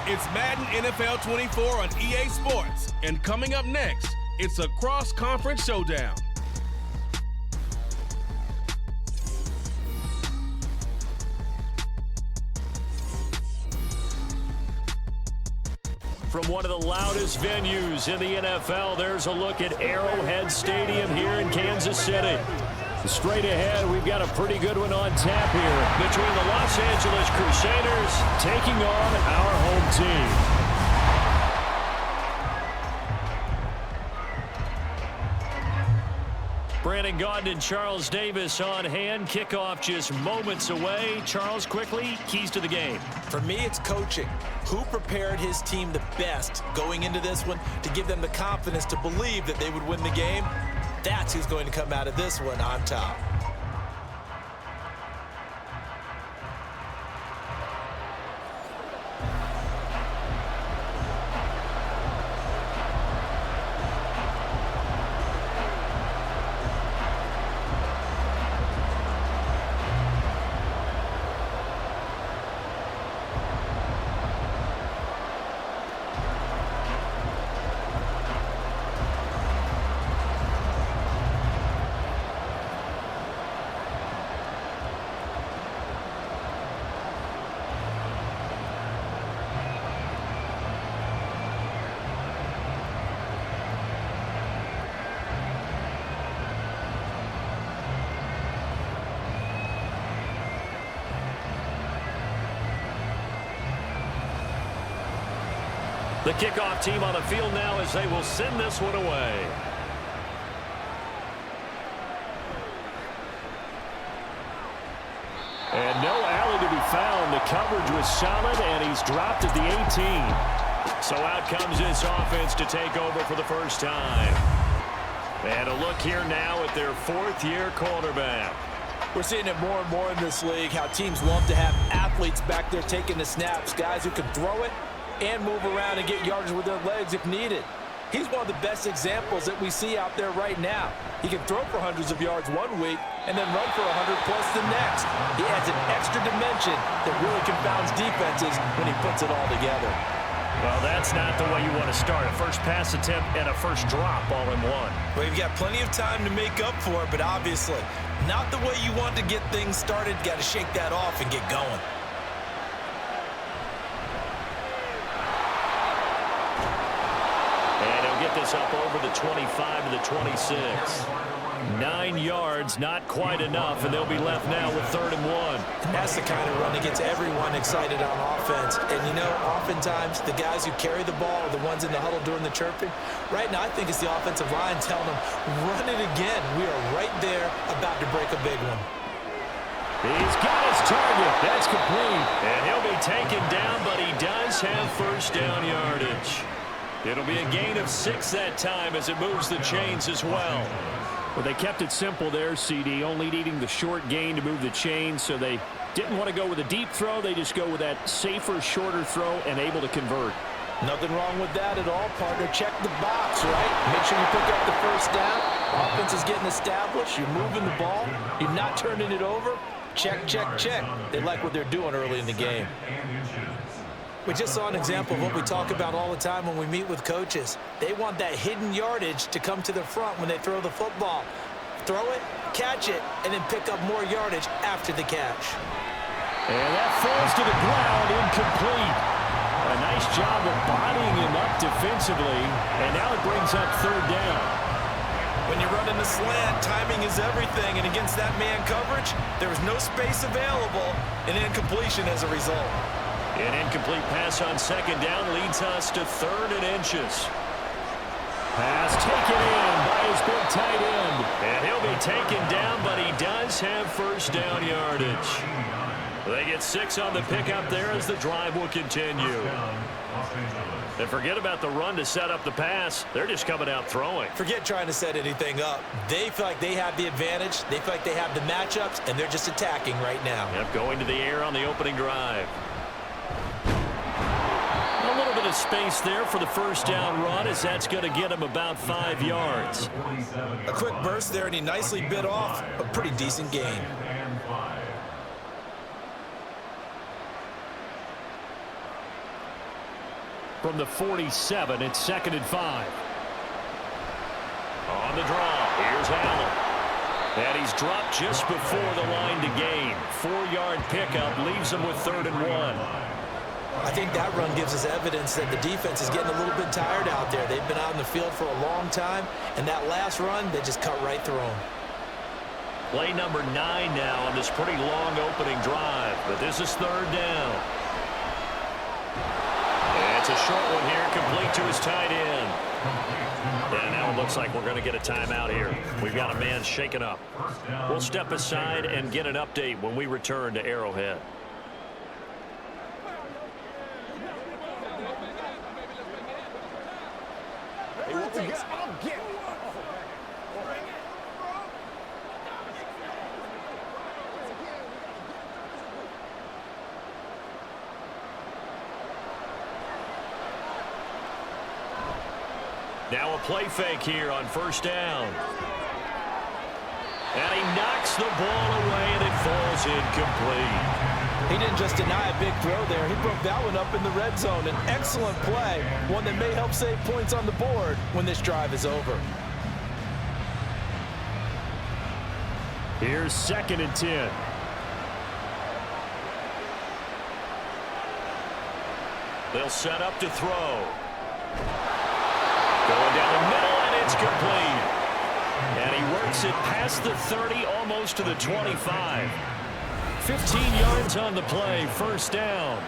It's Madden NFL 24 on EA Sports. And coming up next, it's a cross-conference showdown. From one of the loudest venues in the NFL, there's a look at Arrowhead Stadium here in Kansas City. Straight ahead, we've got a pretty good one on tap here between the Los Angeles Crusaders taking on our home team. Brandon Gaudin and Charles Davis on hand. Kickoff just moments away. Charles, quickly, keys to the game. For me, it's coaching. Who prepared his team the best going into this one to give them the confidence to believe that they would win the game? That's who's going to come out of this one on top. The kickoff team on the field now as they will send this one away. And no alley to be found. The coverage was solid, and he's dropped at the 18. So out comes this offense to take over for the first time. And a look here now at their fourth-year quarterback. We're seeing it more and more in this league, how teams love to have athletes back there taking the snaps, guys who can throw it and move around and get yardage with their legs if needed. He's one of the best examples that we see out there right now. He can throw for hundreds of yards one week and then run for 100 plus the next. He adds an extra dimension that really confounds defenses when he puts it all together. Well, that's not the way you want to start. A first pass attempt and a first drop all in one. Well, you've got plenty of time to make up for it, but obviously not the way you want to get things started. Got to shake that off and get going. Get this up over the 25 to the 26. 9 yards, not quite enough, and they'll be left now with 3rd and 1. And that's the kind of run that gets everyone excited on offense. And, you know, oftentimes the guys who carry the ball are the ones in the huddle doing the chirping. Right now, I think it's the offensive line telling them, run it again. We are right there about to break a big one. He's got his target. That's complete. And he'll be taken down, but he does have first down yardage. It'll be a gain of 6 that time as it moves the chains as well. Well, they kept it simple there, CD, only needing the short gain to move the chains, so they didn't want to go with a deep throw. They just go with that safer, shorter throw and able to convert. Nothing wrong with that at all, partner. Check the box, right? Make sure you pick up the first down. Offense is getting established. You're moving the ball. You're not turning it over. Check, check, check. They like what they're doing early in the game. We just saw an example of what we talk about all the time when we meet with coaches. They want that hidden yardage to come to the front when they throw the football. Throw it, catch it, and then pick up more yardage after the catch. And that falls to the ground, incomplete. A nice job of bodying him up defensively, and now it brings up 3rd down. When you're running the slant, timing is everything, and against that man coverage, there is no space available, and incompletion as a result. An incomplete pass on 2nd down leads us to 3rd and inches. Pass taken in by his big tight end. And he'll be taken down, but he does have first down yardage. They get 6 on the pickup there as the drive will continue. And forget about the run to set up the pass. They're just coming out throwing. Forget trying to set anything up. They feel like they have the advantage. They feel like they have the matchups, and they're just attacking right now. Yep, going to the air on the opening drive. A little bit of space there for the first down run, as that's going to get him about 5 yards. A quick burst there, and he nicely bit off a pretty decent gain. from the 47. It's 2nd and 5. On the draw, here's Allen. And he's dropped just before the line to gain. 4-yard pickup leaves him with 3rd and 1. I think that run gives us evidence that the defense is getting a little bit tired out there. They've been out in the field for a long time, and that last run, they just cut right through them. Play number 9 now on this pretty long opening drive, but this is 3rd down. And it's a short one here, complete to his tight end. And now it looks like we're going to get a timeout here. We've got a man shaken up. We'll step aside and get an update when we return to Arrowhead. Now a play fake here on 1st down. And he knocks the ball away, and it falls incomplete. He didn't just deny a big throw there. He broke that one up in the red zone. An excellent play, one that may help save points on the board when this drive is over. Here's 2nd and 10. They'll set up to throw. Going down the middle, and it's complete. And he works it past the 30, almost to the 25. 15 yards on the play, 1st down.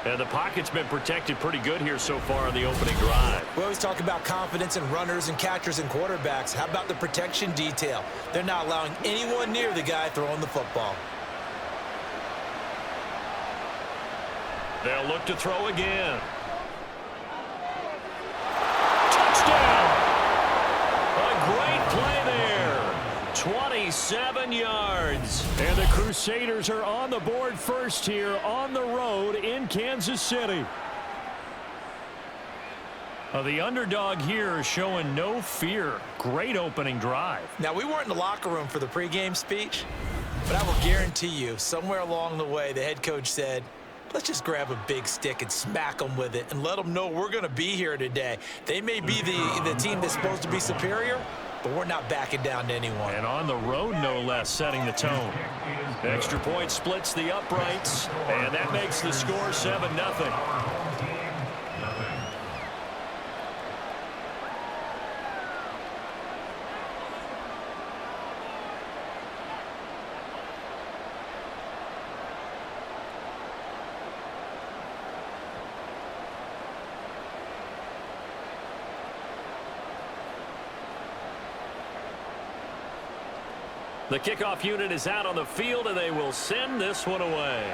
And the pocket's been protected pretty good here so far in the opening drive. We always talk about confidence in runners and catchers and quarterbacks. How about the protection detail? They're not allowing anyone near the guy throwing the football. They'll look to throw again. Touchdown! A great play there. 27 yards. And the Crusaders are on the board first here on the road in Kansas City. The underdog here is showing no fear. Great opening drive. Now, we weren't in the locker room for the pregame speech, but I will guarantee you somewhere along the way the head coach said, let's just grab a big stick and smack them with it and let them know we're going to be here today. They may be the team that's supposed to be superior, but we're not backing down to anyone. And on the road, no less, setting the tone. Extra point splits the uprights, and that makes the score 7-0. The kickoff unit is out on the field, and they will send this one away.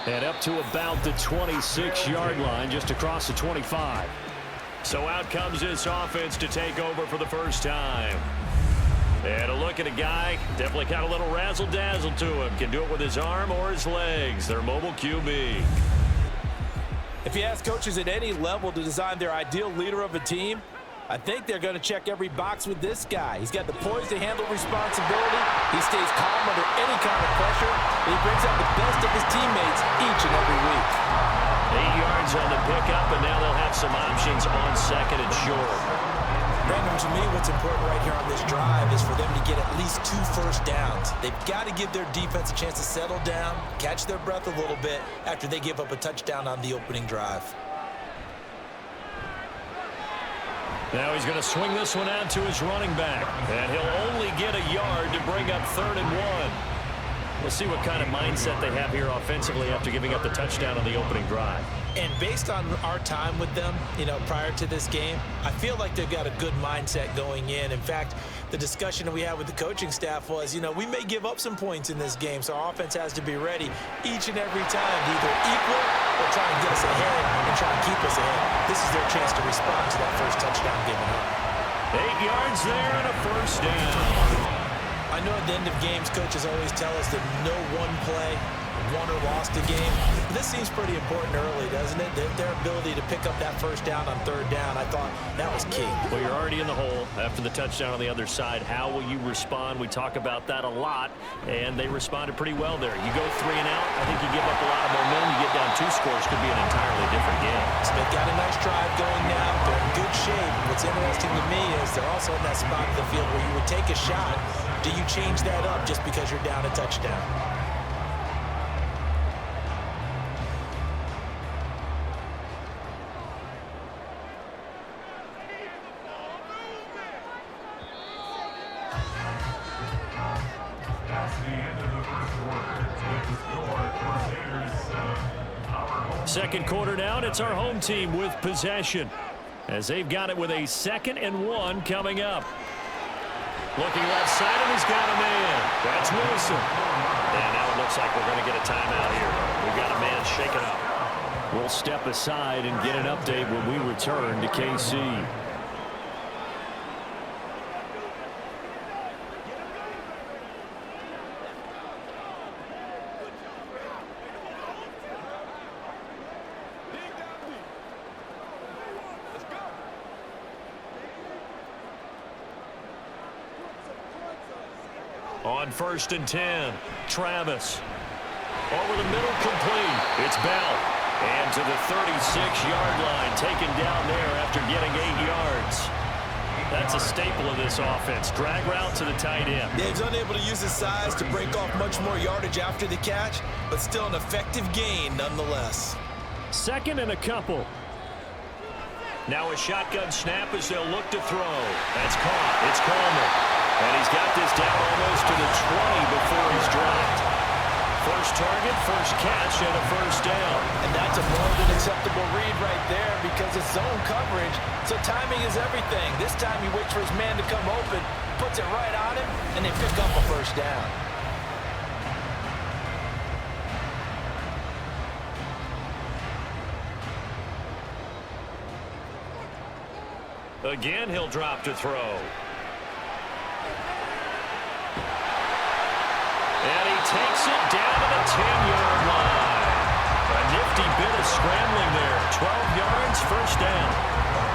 And up to about the 26-yard line, just across the 25. So out comes this offense to take over for the first time. And a look at a guy, definitely got a little razzle-dazzle to him. Can do it with his arm or his legs. Their mobile QB. If you ask coaches at any level to design their ideal leader of a team, I think they're going to check every box with this guy. He's got the poise to handle responsibility. He stays calm under any kind of pressure. He brings out the best of his teammates each and every week. 8 yards on the pickup, and now they'll have some options on 2nd and short. Brandon, to me, what's important right here on this drive is for them to get at least 2 first downs. They've got to give their defense a chance to settle down, catch their breath a little bit after they give up a touchdown on the opening drive. Now he's going to swing this one out to his running back. And he'll only get a yard to bring up 3rd and 1. We'll see what kind of mindset they have here offensively after giving up the touchdown on the opening drive. And based on our time with them, prior to this game, I feel like they've got a good mindset going in. In fact, the discussion that we had with the coaching staff was, we may give up some points in this game, so our offense has to be ready each and every time to either equal or try and get us ahead and try and keep us ahead. This is their chance to respond to that first touchdown given up. 8 yards there and a first down. I know at the end of games, coaches always tell us that no one play won or lost a game. This seems pretty important early, doesn't it? Their ability to pick up that first down on third down, I thought that was key. Well, you're already in the hole after the touchdown on the other side. How will you respond? We talk about that a lot, and they responded pretty well there. You go 3 and out, I think you give up a lot of momentum. You get down 2 scores, could be an entirely different game. So they've got a nice drive going now. They're in good shape. What's interesting to me is they're also in that spot of the field where you would take a shot. Do you change that up just because you're down a touchdown? Second quarter down, it's our home team with possession as they've got it with a 2nd and 1 coming up. Looking left side, and he's got a man. That's Wilson. And now it looks like we're going to get a timeout here. We've got a man shaken up. We'll step aside and get an update when we return to KC. On 1st and 10, Travis. Over the middle, complete. It's Bell. And to the 36-yard line, taken down there after getting 8 yards. That's a staple of this offense. Drag route to the tight end. Yeah, he's unable to use his size to break off much more yardage after the catch, but still an effective gain nonetheless. 2nd and a couple. Now a shotgun snap as they'll look to throw. That's caught. It's Coleman. And he's got this down almost to the 20 before he's dropped. First target, first catch, and a first down. And that's a more than acceptable read right there because it's zone coverage, so timing is everything. This time he waits for his man to come open, puts it right on him, and they pick up a first down. Again, he'll drop to throw. And he takes it down to the 10-yard line. A nifty bit of scrambling there. 12 yards, first down.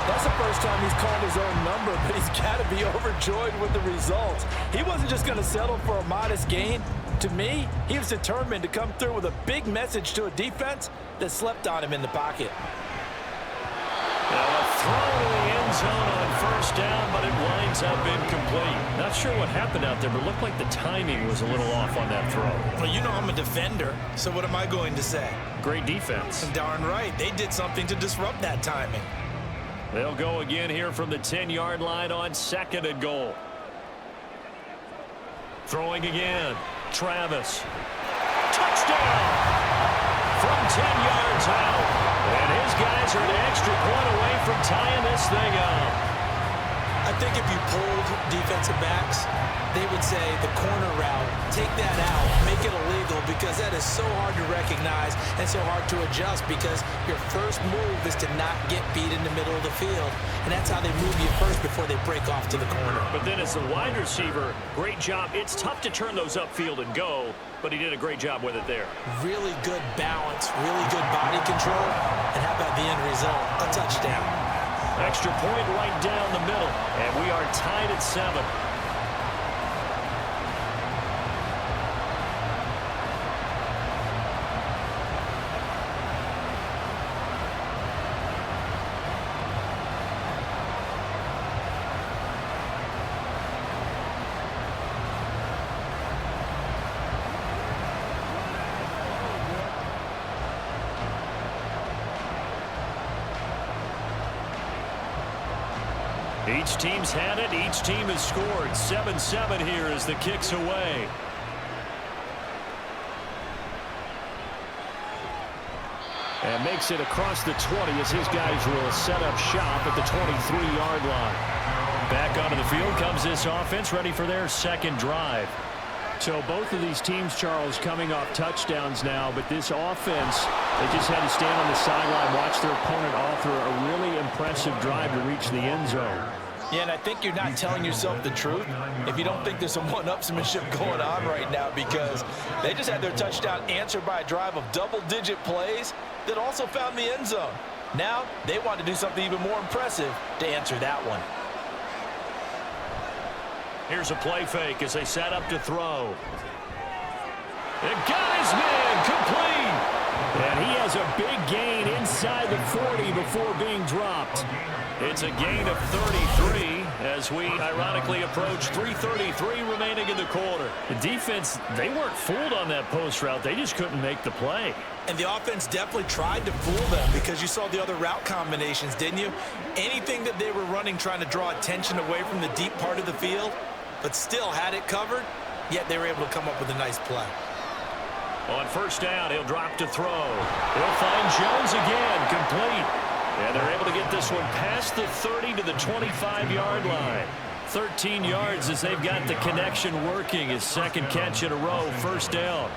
That's the first time he's called his own number, but he's got to be overjoyed with the results. He wasn't just going to settle for a modest gain. To me, he was determined to come through with a big message to a defense that slept on him in the pocket. Now a throw to the end zone on first down, but it winds up incomplete. Not sure what happened out there, but it looked like the timing was a little off on that throw. Well, you know I'm a defender, so what am I going to say? Great defense. Darn right. They did something to disrupt that timing. They'll go again here from the 10-yard line on 2nd and goal. Throwing again. Travis. Touchdown! From 10 yards out. And his guys are an extra point away from tying this thing up. I think if you polled defensive backs, they would say the corner route, take that out, make it illegal, because that is so hard to recognize and so hard to adjust because your first move is to not get beat in the middle of the field. And that's how they move you first before they break off to the corner. But then as a wide receiver, great job. It's tough to turn those upfield and go, but he did a great job with it there. Really good balance, really good body control. And how about the end result? A touchdown. Extra point right down the middle. And we are tied at 7. Each team's had it. Each team has scored. 7-7 here as the kick's away. And makes it across the 20 as his guys will set up shop at the 23-yard line. Back onto the field comes this offense, ready for their second drive. So both of these teams, Charles, coming off touchdowns now, but this offense, they just had to stand on the sideline, watch their opponent author a really impressive drive to reach the end zone. Yeah, and I think you're not telling yourself the truth if you don't think there's some one-upsmanship going on right now, because they just had their touchdown answered by a drive of double-digit plays that also found the end zone. Now they want to do something even more impressive to answer that one. Here's a play fake as they set up to throw. It got his man complete. And he has a big gain inside the 40 before being dropped. It's a gain of 33 as we ironically approach 3:33 remaining in the quarter. The defense, they weren't fooled on that post route. They just couldn't make the play. And the offense definitely tried to fool them, because you saw the other route combinations, didn't you? Anything that they were running trying to draw attention away from the deep part of the field, but still had it covered, yet they were able to come up with a nice play. On first down, he'll drop to throw. He'll find Jones again, complete. And they're able to get this one past the 30 to the 25-yard line. 13 yards as they've got the connection working. His second catch in a row, first down.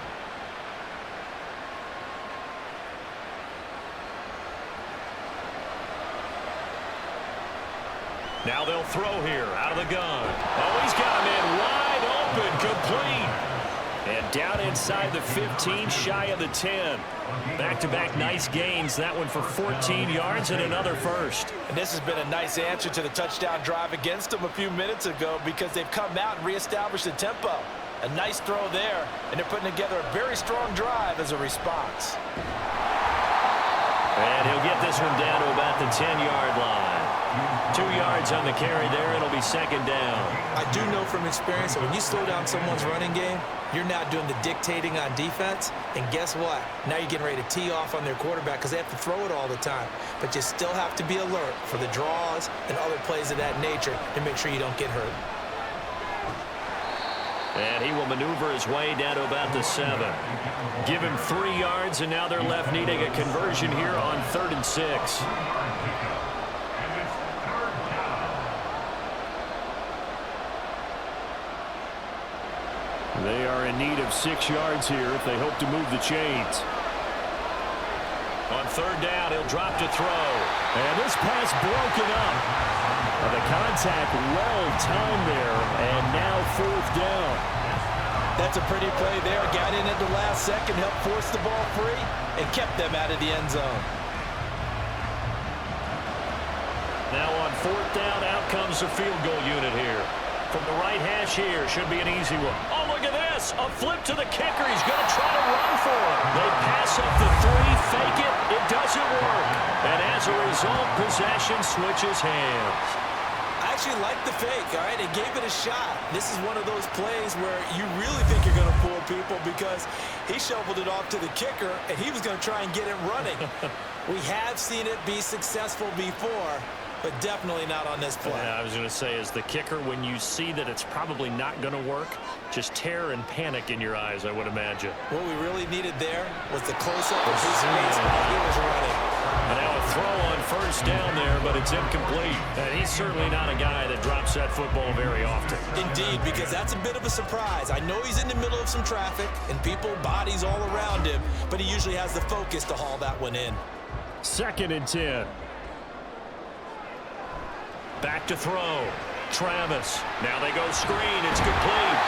Now they'll throw here out of the gun. Oh, he's got him in wide open, complete. And down inside the 15, shy of the 10. Back-to-back nice gains. That one for 14 yards and another first. And this has been a nice answer to the touchdown drive against them a few minutes ago, because they've come out and reestablished the tempo. A nice throw there, and they're putting together a very strong drive as a response. And he'll get this one down to about the 10-yard line. 2 yards on the carry there. It'll be second down. I do know from experience that when you slow down someone's running game, you're not doing the dictating on defense. And guess what? Now you're getting ready to tee off on their quarterback, because they have to throw it all the time. But you still have to be alert for the draws and other plays of that nature to make sure you don't get hurt. And he will maneuver his way down to about the 7. Give him 3 yards, and now they're left needing a conversion here on 3rd and 6. They are in need of 6 yards here if they hope to move the chains. On 3rd down, he'll drop to throw. And this pass broken up. The contact well timed there, and now 4th down. That's a pretty play there. Got in at the last second, helped force the ball free, and kept them out of the end zone. Now on 4th down, out comes the field goal unit here. From the right hash here, should be an easy one. Oh, look at this. A flip to the kicker. He's going to try to run for it. They pass up the 3, fake it. It doesn't work. And as a result, possession switches hands. I actually like the fake, all right? It gave it a shot. This is one of those plays where you really think you're going to fool people, because he shoveled it off to the kicker, and he was going to try and get it running. We have seen it be successful before, but definitely not on this play. Yeah, I was going to say, as the kicker, when you see that it's probably not going to work, just terror and panic in your eyes, I would imagine. What we really needed there was the close-up of his face while he was running. And now a throw on first down there, but it's incomplete. And he's certainly not a guy that drops that football very often. Indeed, because that's a bit of a surprise. I know he's in the middle of some traffic and people, bodies all around him, but he usually has the focus to haul that one in. 2nd and 10. Back to throw. Travis. Now they go screen. It's complete.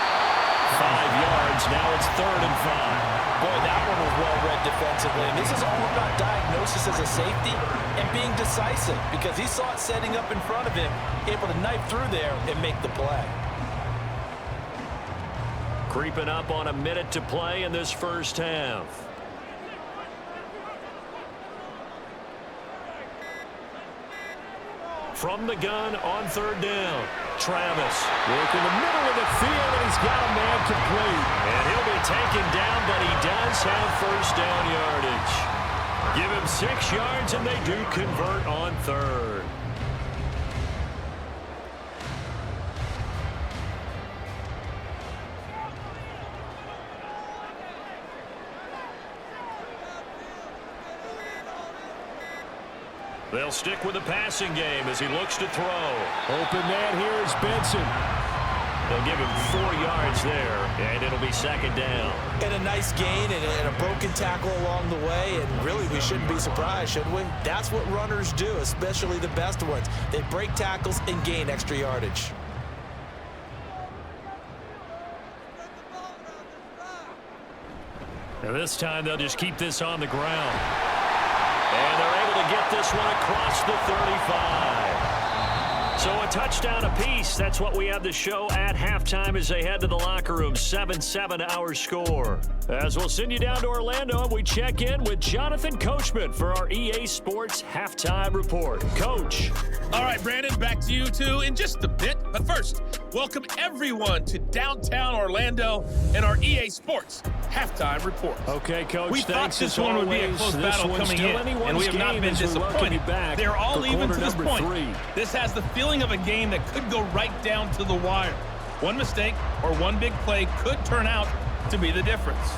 5 yards. Now it's 3rd and 5. Boy, that one was well read defensively. And this is all about diagnosis as a safety and being decisive, because he saw it setting up in front of him, able to knife through there and make the play. Creeping up on a minute to play in this first half. From the gun on 3rd down. Travis working the middle of the field, and he's got a man complete. And he'll be taken down, but he does have first down yardage. Give him 6 yards, and they do convert on 3rd. They'll stick with the passing game as he looks to throw. Open man here is Benson. They'll give him 4 yards there, and it'll be second down. And a nice gain and a broken tackle along the way, and really we shouldn't be surprised, should we? That's what runners do, especially the best ones. They break tackles and gain extra yardage. And this time they'll just keep this on the ground. And they're able to get this one across the 35. So a touchdown apiece. That's what we have to show at halftime as they head to the locker room. 7-7 our score. As we'll send you down to Orlando, and we check in with Jonathan Coachman for our EA Sports Halftime Report. Coach. All right, Brandon, back to you two in just a bit. But first, welcome everyone to downtown Orlando and our EA Sports Halftime Report. Okay, Coach, we thought this one would be a close battle coming in, and we have not been disappointed. They're all even to this point. This has the feeling of a game that could go right down to the wire. One mistake or one big play could turn out to be the difference.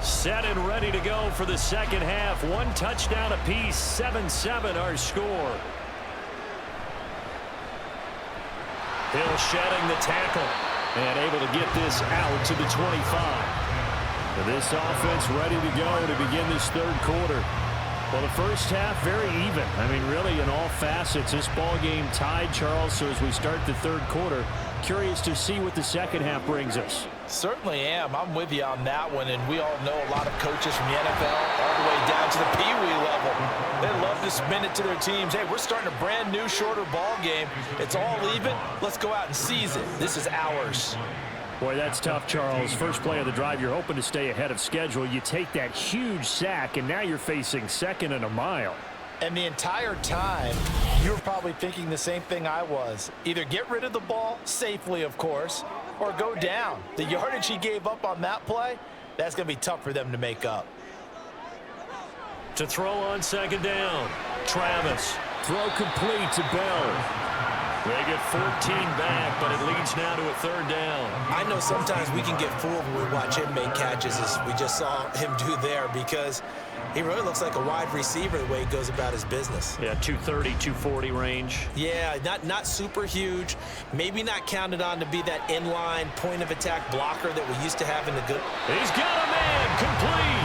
Set and ready to go for the second half. One touchdown apiece, 7-7 our score. Hill shedding the tackle and able to get this out to the 25. This offense ready to go to begin this third quarter. Well, the first half very even. I mean, really in all facets, this ball game tied, Charles. So as we start the third quarter, curious to see what the second half brings us. Certainly am. I'm with you on that one, and we all know a lot of coaches from the NFL all the way down to the Pee-wee level. They love to spin it to their teams. Hey, we're starting a brand new, shorter ball game. It's all even. Let's go out and seize it. This is ours. Boy, that's tough, Charles. First play of the drive, you're hoping to stay ahead of schedule. You take that huge sack, and now you're facing second and a mile. And the entire time, you were probably thinking the same thing I was. Either get rid of the ball, safely, of course, or go down. The yardage he gave up on that play, that's going to be tough for them to make up. To throw on second down, Travis. Throw complete to Bell. They get 14 back, but it leads now to a third down. I know sometimes we can get fooled when we watch him make catches, as we just saw him do there, because he really looks like a wide receiver the way he goes about his business. Yeah, 230, 240 range. Yeah, not super huge. Maybe not counted on to be that inline point-of-attack blocker that we used to have in the good. He's got a man, complete.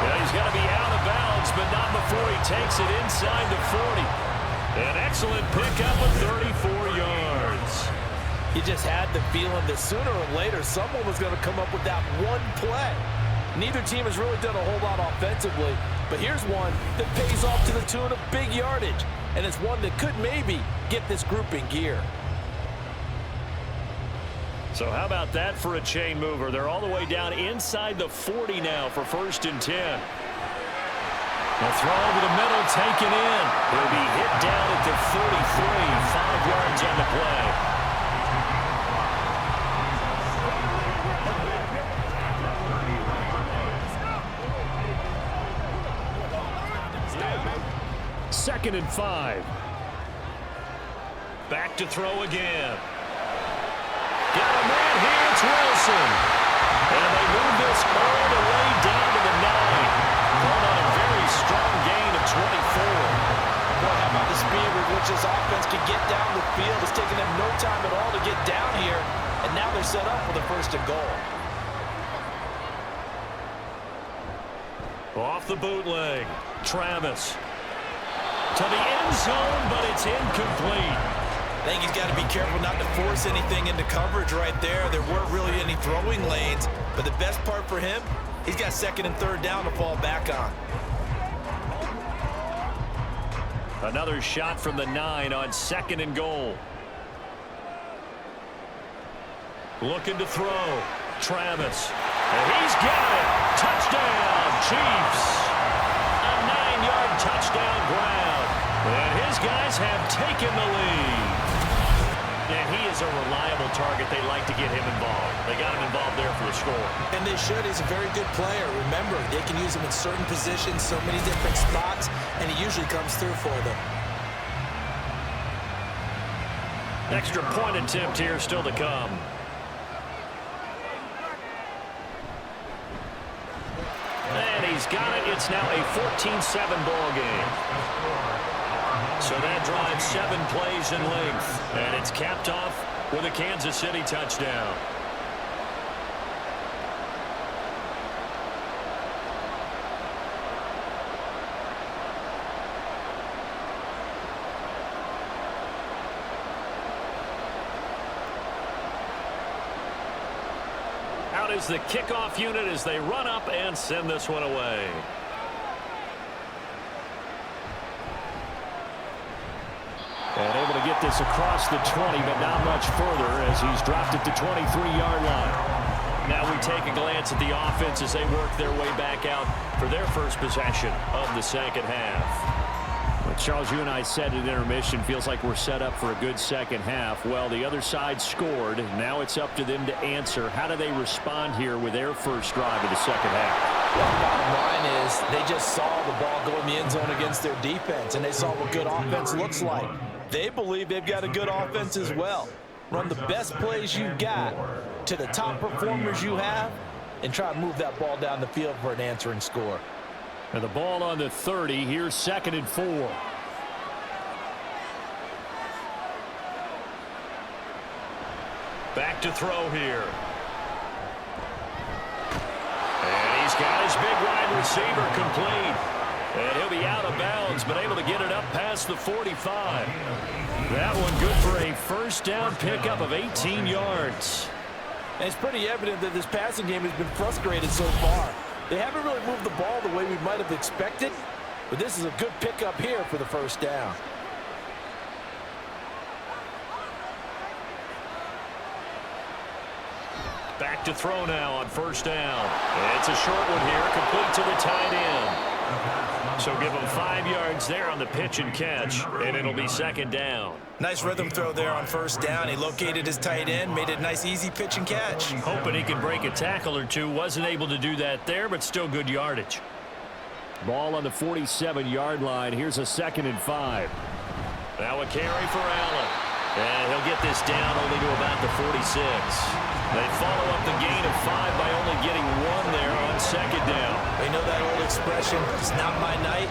Yeah, he's got to be out of bounds, but not before he takes it inside the 40. An excellent pickup of 34 yards. You just had the feeling that sooner or later someone was going to come up with that one play. Neither team has really done a whole lot offensively, but here's one that pays off to the tune of big yardage, and it's one that could maybe get this group in gear. So how about that for a chain mover? They're all the way down inside the 40 now for 1st and 10. The throw over the middle, taken in. He'll be hit down at the 33, 5 yards on the play. 2nd and 5. Back to throw again. Got a man here, it's Wilson. And they move this all the way down to the 9. Brought on a very strong gain of 24. Boy, how about the speed with which this offense can get down the field? It's taking them no time at all to get down here, and now they're set up for the 1st and goal. Off the bootleg, Travis. To the end zone, but it's incomplete. I think he's got to be careful not to force anything into coverage right there. There weren't really any throwing lanes, but the best part for him, he's got 2nd and 3rd down to fall back on. Another shot from the 9 on 2nd and goal. Looking to throw. Travis. And he's got it. Touchdown, Chiefs. A 9-yard touchdown ground. And his guys have taken the lead. And he is a reliable target. They like to get him involved. They got him involved there for the score. And they should. He's a very good player. Remember, they can use him in certain positions, so many different spots, and he usually comes through for them. Extra point attempt here still to come. And he's got it. It's now a 14-7 ball game. So that drives 7 plays in length. And it's capped off with a Kansas City touchdown. Out is the kickoff unit as they run up and send this one away. And able to get this across the 20, but not much further as he's dropped it to 23-yard line. Now we take a glance at the offense as they work their way back out for their first possession of the second half. Well, Charles, you and I said at intermission, feels like we're set up for a good second half. Well, the other side scored. Now it's up to them to answer. How do they respond here with their first drive of the second half? Well, bottom line is they just saw the ball go in the end zone against their defense, and they saw what good offense looks like. They believe they've got a good offense as well. Run the best plays you've got to the top performers you have and try to move that ball down the field for an answering score. And the ball on the 30. Here's 2nd and 4. Back to throw here. And he's got his big wide receiver complete. And he'll be out of bounds, but able to get it up past the 45. That one good for a first down pickup of 18 yards. And it's pretty evident that this passing game has been frustrated so far. They haven't really moved the ball the way we might have expected, but this is a good pickup here for the first down. Back to throw now on first down. It's a short one here, complete to the tight end. So give him 5 yards there on the pitch and catch, and it'll be 2nd down. Nice rhythm throw there on first down. He located his tight end, made it a nice, easy pitch and catch. Hoping he could break a tackle or two. Wasn't able to do that there, but still good yardage. Ball on the 47-yard line. Here's a 2nd and 5. Now a carry for Allen. And he'll get this down only to about the 46. They follow up the gain of 5 by only getting 1 there on 2nd down. You know that old expression, it's not my night?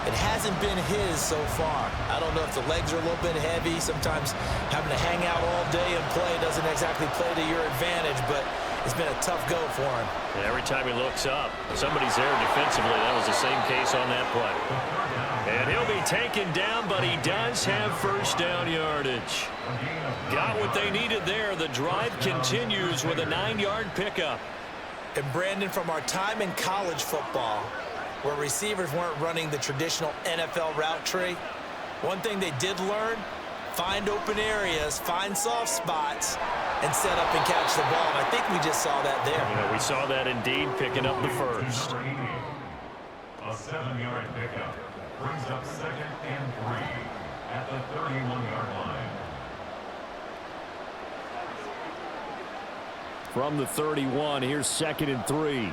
It hasn't been his so far. I don't know if the legs are a little bit heavy. Sometimes having to hang out all day and play doesn't exactly play to your advantage, but it's been a tough go for him. And every time he looks up, somebody's there defensively. That was the same case on that play. And he'll be taken down, but he does have first down yardage. Got what they needed there. The drive continues with a 9-yard pickup. And Brandon, from our time in college football, where receivers weren't running the traditional NFL route tree, one thing they did learn, find open areas, find soft spots, and set up and catch the ball. And I think we just saw that there. Yeah, we saw that indeed, picking up the first. A 7-yard pickup brings up 2nd and 3 at the 31-yard line. From the 31, here's 2nd and 3.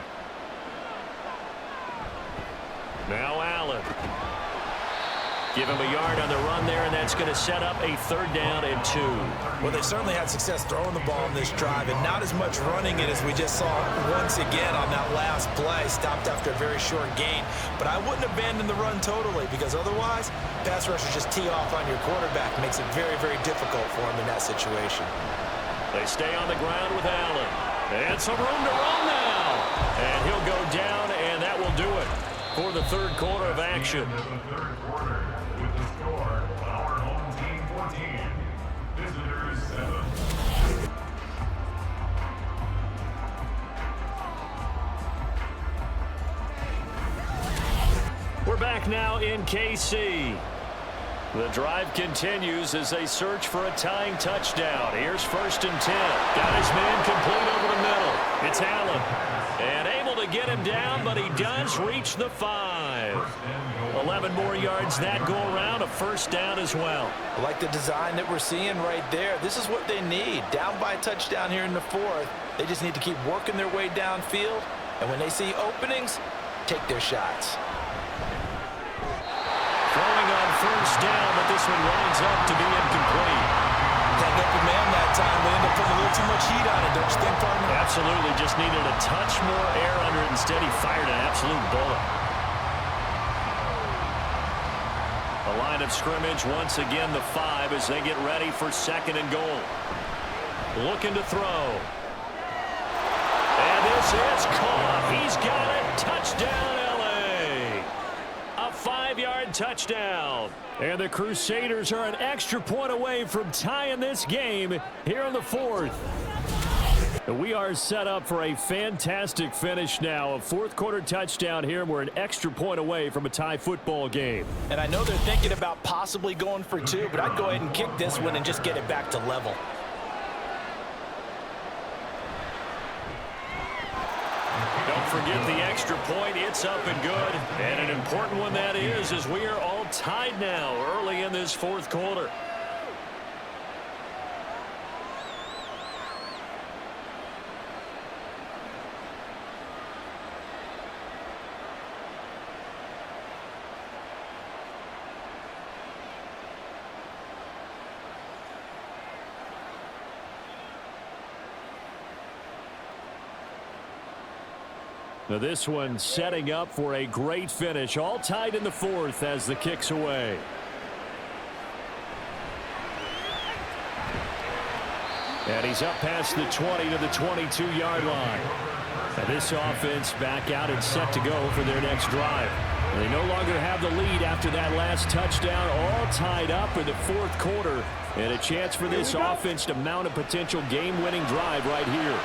Now Allen. Give him a yard on the run there, and that's going to set up a 3rd down and 2. Well, they've certainly had success throwing the ball on this drive, and not as much running it as we just saw once again on that last play. Stopped after a very short gain. But I wouldn't abandon the run totally, because otherwise, pass rushers just tee off on your quarterback. It makes it very, very difficult for him in that situation. They stay on the ground with Allen. And some room to run now. And he'll go down, and that will do it for the 3rd quarter of action. The 3rd quarter with the score, our home team 14, visitors 7. We're back now in KC. The drive continues as they search for a tying touchdown. Here's 1st and 10. Got his man complete over the middle. It's Allen. And able to get him down, but he does reach the 5. A 11 more yards that go around, a first down as well. I like the design that we're seeing right there. This is what they need. Down by a touchdown here in the fourth. They just need to keep working their way downfield. And when they see openings, take their shots. Throwing on first down, but this one winds up to be incomplete. That open man that time, they end up putting a little too much heat on it, don't you think, partner? Absolutely, just needed a touch more air under it. Instead, he fired an absolute bullet. The line of scrimmage, once again, the 5 as they get ready for second and goal. Looking to throw. And this is caught. He's got it. Touchdown, LA. A 5-yard touchdown. And the Crusaders are an extra point away from tying this game here in the fourth. We are set up for a fantastic finish now. A fourth-quarter touchdown here, and we're an extra point away from a tie football game. And I know they're thinking about possibly going for 2, but I'd go ahead and kick this one and just get it back to level. Don't forget the extra point. It's up and good. And an important one that is, as we are all tied now early in this fourth quarter. Now this one setting up for a great finish. All tied in the fourth as the kick's away. And he's up past the 20 to the 22-yard line. And this offense back out and set to go for their next drive. And they no longer have the lead after that last touchdown. All tied up in the fourth quarter. And a chance for this offense to mount a potential game-winning drive right here.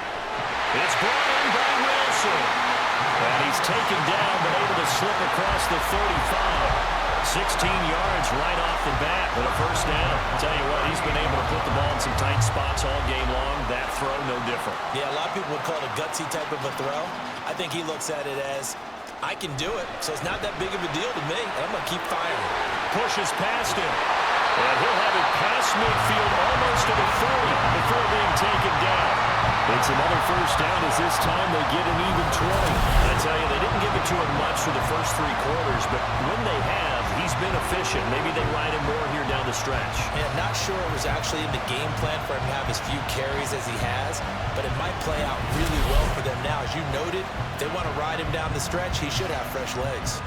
It's brought in by Wilson. And he's taken down, but able to slip across the 35. 16 yards right off the bat with a first down. I'll tell you what, he's been able to put the ball in some tight spots all game long. That throw, no different. Yeah, a lot of people would call it a gutsy type of a throw. I think he looks at it as, I can do it, so it's not that big of a deal to me, and I'm going to keep firing. Pushes past him. And he'll have it past midfield almost to the 40 before being taken down. It's another first down as this time they get an even 20. I tell you, they didn't give it to him much for the first 3 quarters, but when they have, he's been efficient. Maybe they ride him more here down the stretch. And not sure it was actually in the game plan for him to have as few carries as he has, but it might play out really well for them now. As you noted, if they want to ride him down the stretch, he should have fresh legs.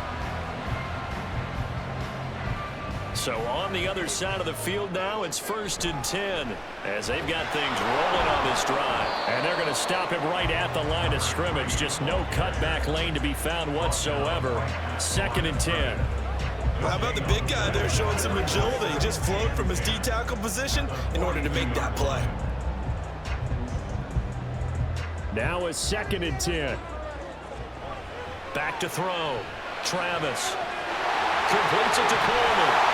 So on the other side of the field now, it's 1st and 10 as they've got things rolling on this drive. And they're going to stop him right at the line of scrimmage. Just no cutback lane to be found whatsoever. 2nd and 10. Well, how about the big guy there showing some agility? He just flowed from his D-tackle position in order to make that play. Now a 2nd and 10. Back to throw. Travis completes it to Coleman.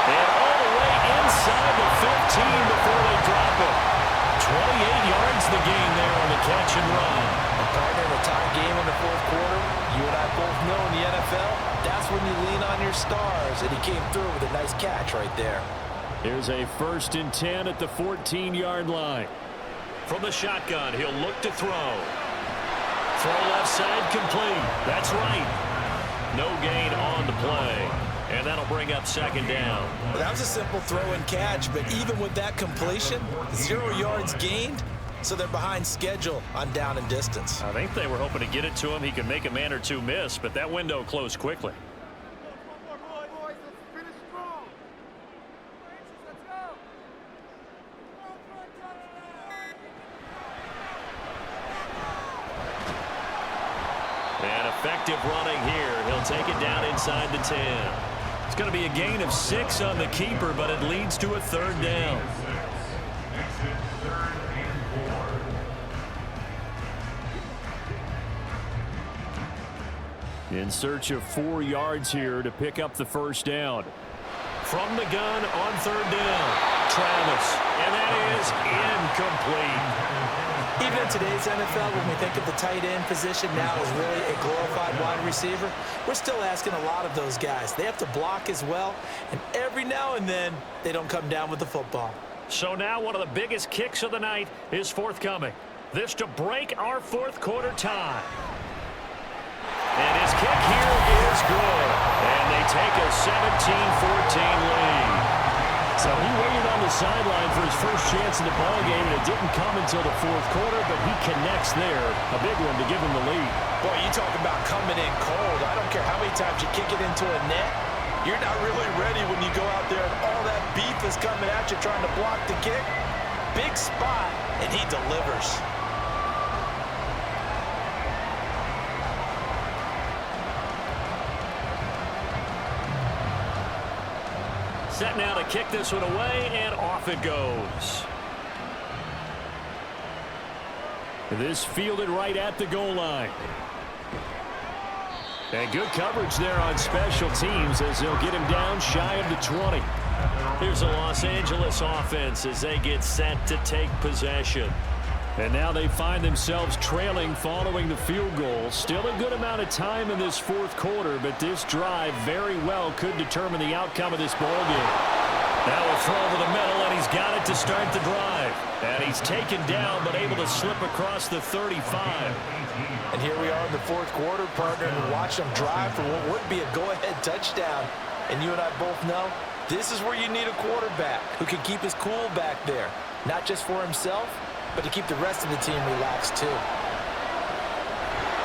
And all the way inside the 15 before they drop it. 28 yards the gain there on the catch and run. A partner in a tie game in the fourth quarter, you and I both know in the NFL, that's when you lean on your stars, and he came through with a nice catch right there. Here's a 1st and 10 at the 14-yard line. From the shotgun, he'll look to throw. Throw left side complete. That's right. No gain on the play. And that'll bring up 2nd down. Well, that was a simple throw and catch, but even with that completion, 0 yards gained, so they're behind schedule on down and distance. I think they were hoping to get it to him. He could make a man or two miss, but that window closed quickly. And effective running here. He'll take it down inside the 10. It's going to be a gain of 6 on the keeper, but it leads to a 3rd down. In search of 4 yards here to pick up the first down. From the gun on 3rd down, Travis. And that is incomplete. Even in today's NFL, when we think of the tight end position now as really a glorified wide receiver, we're still asking a lot of those guys. They have to block as well, and every now and then, they don't come down with the football. So now one of the biggest kicks of the night is forthcoming. This to break our fourth quarter tie. And his kick here is good. And they take a 17-14 lead. So he waited on the sideline for his first chance in the ballgame, and it didn't come until the fourth quarter, but he connects there. A big one to give him the lead. Boy, you talk about coming in cold. I don't care how many times you kick it into a net. You're not really ready when you go out there and all that beef is coming at you trying to block the kick. Big spot, and he delivers. Set now to kick this one away, and off it goes. This fielded right at the goal line. And good coverage there on special teams as they'll get him down shy of the 20. Here's the Los Angeles offense as they get set to take possession. And now they find themselves trailing following the field goal. Still a good amount of time in this fourth quarter, but this drive very well could determine the outcome of this ballgame. Now a throw to the middle, and he's got it to start the drive. And he's taken down, but able to slip across the 35. And here we are in the fourth quarter, partner, and watch them drive for what would be a go-ahead touchdown. And you and I both know this is where you need a quarterback who can keep his cool back there, not just for himself, but to keep the rest of the team relaxed too.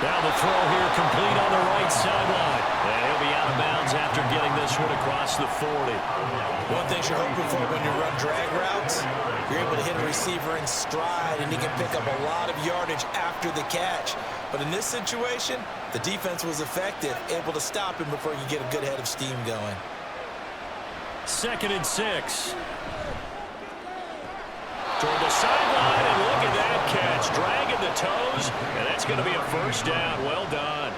Now the throw here complete on the right sideline. And he'll be out of bounds after getting this one across the 40. One thing you're hoping for when you run drag routes, you're able to hit a receiver in stride and he can pick up a lot of yardage after the catch. But in this situation, the defense was effective, able to stop him before you get a good head of steam going. 2nd and 6. Toward the sideline, and look at that catch. Dragging the toes, and that's going to be a first down. Well done.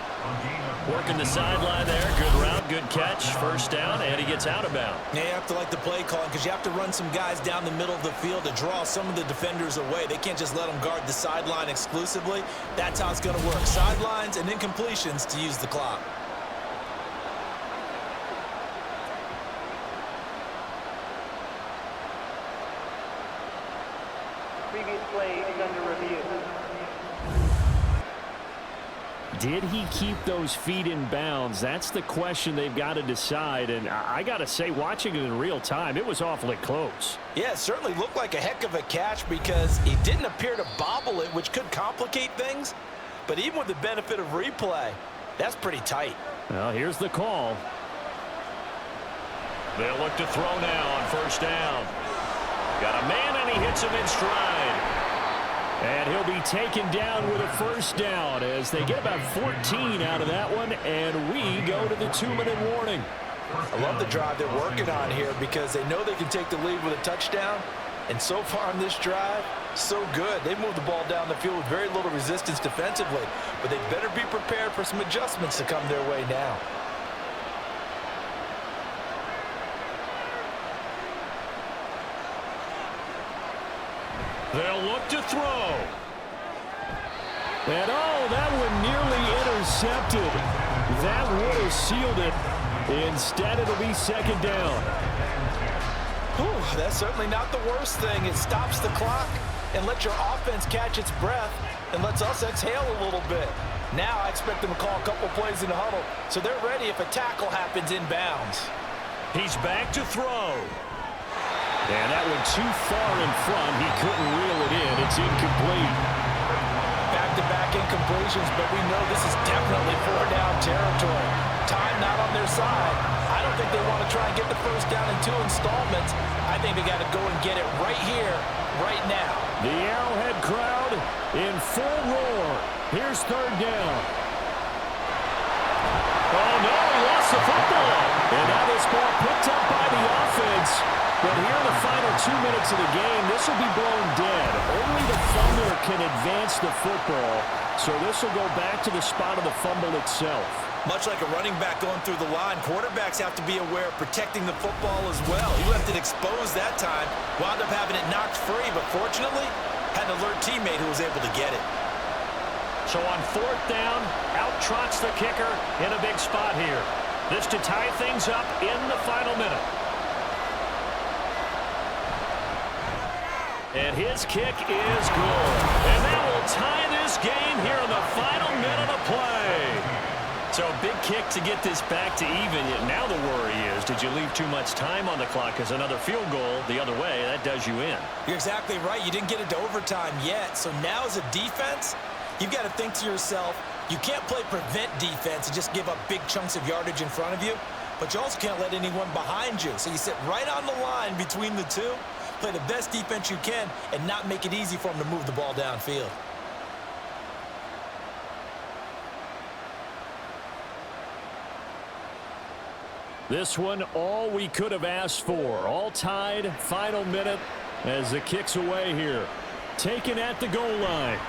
Working the sideline there. Good route, good catch. First down, and he gets out of bounds. Yeah, you have to like the play calling because you have to run some guys down the middle of the field to draw some of the defenders away. They can't just let them guard the sideline exclusively. That's how it's going to work. Sidelines and incompletions to use the clock. Previous play is under review. Did he keep those feet in bounds? That's the question they've got to decide. And I got to say, watching it in real time, it was awfully close. Yeah, it certainly looked like a heck of a catch because he didn't appear to bobble it, which could complicate things. But even with the benefit of replay, that's pretty tight. Well, here's the call. They'll look to throw now on first down. Got a man, and he hits him in stride. And he'll be taken down with a first down as they get about 14 out of that one, and we go to the 2-minute warning. I love the drive they're working on here because they know they can take the lead with a touchdown. And so far on this drive, so good. They've moved the ball down the field with very little resistance defensively, but they better be prepared for some adjustments to come their way now. They'll look to throw. And that one nearly intercepted. That would have sealed it. Instead, it'll be second down. Whew, that's certainly not the worst thing. It stops the clock and lets your offense catch its breath and lets us exhale a little bit. Now I expect them to call a couple plays in the huddle so they're ready if a tackle happens in bounds. He's back to throw. And that one too far in front. He couldn't reel it in. It's incomplete. Back-to-back incompletions, but we know this is definitely 4-down territory. Time not on their side. I don't think they want to try and get the first down in 2 installments. I think they got to go and get it right here, right now. The Arrowhead crowd in full roar. Here's third down. Oh, no, he lost the football. And now this ball picked up by the offense. But here in the final 2 minutes of the game, this will be blown dead. Only the fumbler can advance the football, so this will go back to the spot of the fumble itself. Much like a running back going through the line, quarterbacks have to be aware of protecting the football as well. He left it exposed that time, wound up having it knocked free, but fortunately, Had an alert teammate who was able to get it. So on 4th down, out trots the kicker in a big spot here. This to tie things up in the final minute. And his kick is good. And that will tie this game here in the final minute of play. So a big kick to get this back to even. Yet now the worry is, did you leave too much time on the clock? Because another field goal the other way, that does you in. You're exactly right. You didn't get it to overtime yet. So now as a defense, you've got to think to yourself, you can't play prevent defense and just give up big chunks of yardage in front of you. But you also can't let anyone behind you. So you sit right on the line between the two, play the best defense you can, and not make it easy for them to move the ball downfield. This one, all we could have asked for. All tied, final minute as the kick's away here. Taken at the goal line.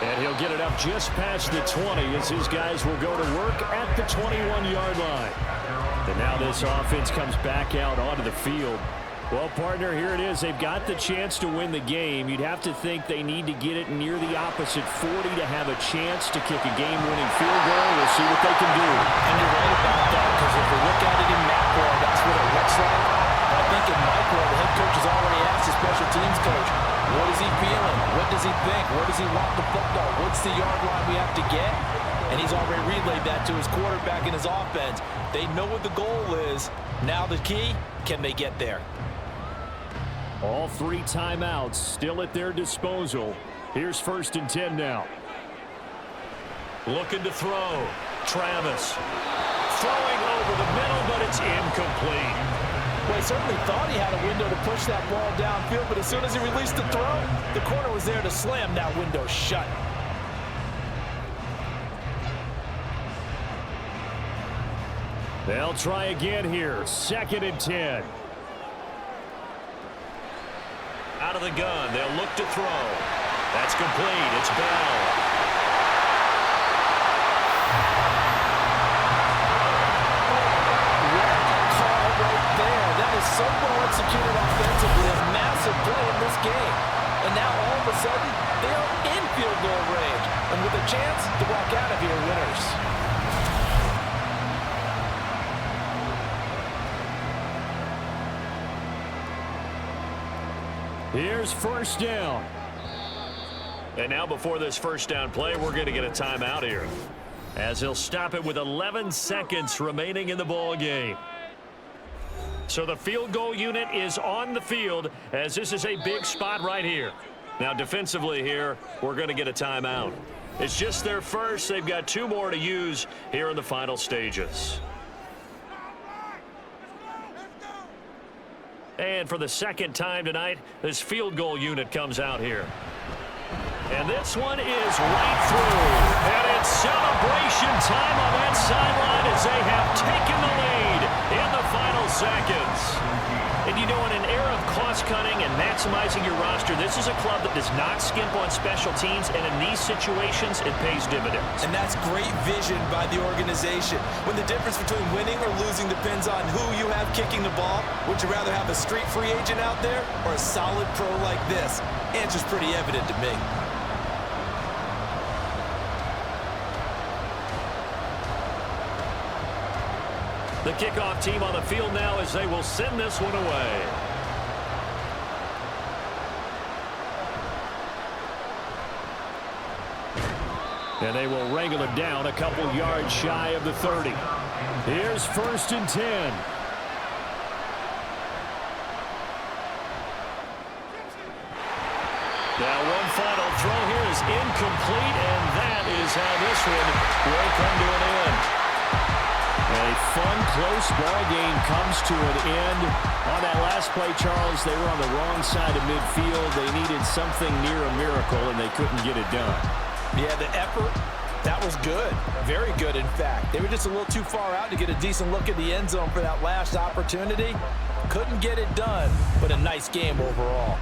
And he'll get it up just past the 20 as his guys will go to work at the 21-yard line. And now this offense comes back out onto the field. Well, partner, here it is. They've got the chance to win the game. You'd have to think they need to get it near the opposite 40 to have a chance to kick a game-winning field goal. We'll see what they can do. And you're right about that, because if you look at it in macro, that's what it looks like. But I think in micro, the head coach has already asked the special teams coach, what is he feeling? What does he think? Where does he want the football? What's the yard line we have to get? And he's already relayed that to his quarterback and his offense. They know what the goal is. Now the key, can they get there? All 3 timeouts still at their disposal. Here's 1st and 10 now. Looking to throw. Travis. Throwing over the middle, but it's incomplete. Well, he certainly thought he had a window to push that ball downfield, but as soon as he released the throw, the corner was there to slam that window shut. They'll try again here. 2nd and 10. Out of the gun, they'll look to throw. That's complete. It's Bell. Call right there. That is so well executed offensively. A massive play in this game. And now all of a sudden, they are in field goal range. And with a chance to walk out of here winners. Here's 1st down. And now before this 1st down play, we're going to get a timeout here, as he'll stop it with 11 seconds remaining in the ball game. So the field goal unit is on the field, as this is a big spot right here. Now defensively here, we're going to get a timeout. It's just their first. They've got 2 more to use here in the final stages. And for the 2nd time tonight, this field goal unit comes out here. And this one is right through. And it's celebration time on that sideline as they have taken the lead in the final seconds. And you know, in an era of cost-cutting and maximizing your roster, this is a club that does not skimp on special teams, and in these situations, it pays dividends. And that's great vision by the organization. When the difference between winning or losing depends on who you have kicking the ball, would you rather have a street free agent out there or a solid pro like this? Answer's pretty evident to me. The kickoff team on the field now as they will send this one away. And they will wrangle it down a couple yards shy of the 30. Here's 1st and 10. Now one final throw here is incomplete, and that is how this one will come to an end. A fun, close ball game comes to an end. On that last play, Charles, they were on the wrong side of midfield. They needed something near a miracle, and they couldn't get it done. Yeah, the effort, that was good. Very good, in fact. They were just a little too far out to get a decent look at the end zone for that last opportunity. Couldn't get it done, but a nice game overall.